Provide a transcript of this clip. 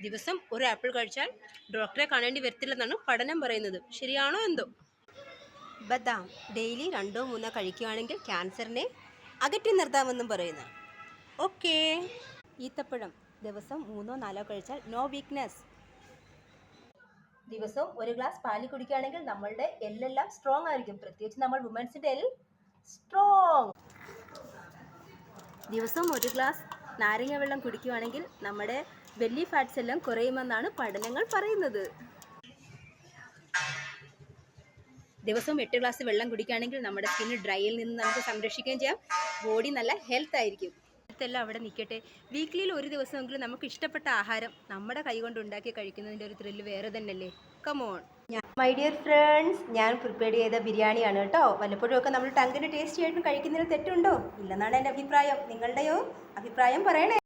ദിവസം ഒരു ആപ്പിൾ കഴിച്ചാൽ ഡോക്ടറെ കാണേണ്ടി വരത്തില്ലെന്നാണ് പഠനം പറയുന്നത്. ശരിയാണോ എന്തോ? ബദാം ഡെയിലി 2-3 കഴിക്കുകയാണെങ്കിൽ ക്യാൻസറിനെ അകറ്റി നിർത്താമെന്നും പറയുന്നു. ഓക്കേ. ഈത്തപ്പഴം ദിവസം 3-4 കഴിച്ചാൽ നോ വീക്ക്നെസ്. ദിവസവും ഒരു ഗ്ലാസ് പാല് കുടിക്കുകയാണെങ്കിൽ നമ്മളുടെ എല്ലെല്ലാം സ്ട്രോങ് ആയിരിക്കും. പ്രത്യേകിച്ച് നമ്മൾ വുമൻസിന്റെ എൽ സ്ട്രോങ്. ദിവസവും ഒരു ഗ്ലാസ് നാരങ്ങ വെള്ളം കുടിക്കുകയാണെങ്കിൽ നമ്മുടെ ബെല്ലി ഫാറ്റ്സ് എല്ലാം കുറയുമെന്നാണ് പഠനങ്ങൾ പറയുന്നത്. ദിവസവും 8 ഗ്ലാസ് വെള്ളം കുടിക്കുകയാണെങ്കിൽ നമ്മുടെ സ്കിന്ന് ഡ്രൈയിൽ നിന്ന് നമുക്ക് സംരക്ഷിക്കുകയും ചെയ്യാം. ബോഡി നല്ല ഹെൽത്ത് ആയിരിക്കും. എല്ലാം അവിടെ നിൽക്കട്ടെ. വീക്കിലിയിൽ ഒരു ദിവസമെങ്കിലും നമുക്ക് ഇഷ്ടപ്പെട്ട ആഹാരം നമ്മുടെ കൈകൊണ്ട് ഉണ്ടാക്കി കഴിക്കുന്നതിൻ്റെ ഒരു ത്രില്ല് വേറെ തന്നെയല്ലേ. കമോൺ. മൈ ഡിയർ ഫ്രണ്ട്സ്, ഞാൻ പ്രിപ്പയർ ചെയ്ത ബിരിയാണിയാണ് കേട്ടോ. വല്ലപ്പോഴും ഒക്കെ നമ്മൾ ടങ്കിന് ടേസ്റ്റി ആയിട്ടും കഴിക്കുന്നതിൽ തെറ്റുണ്ടോ? ഇല്ലെന്നാണ് എൻ്റെ അഭിപ്രായം. നിങ്ങളുടെയോ അഭിപ്രായം പറയണേ.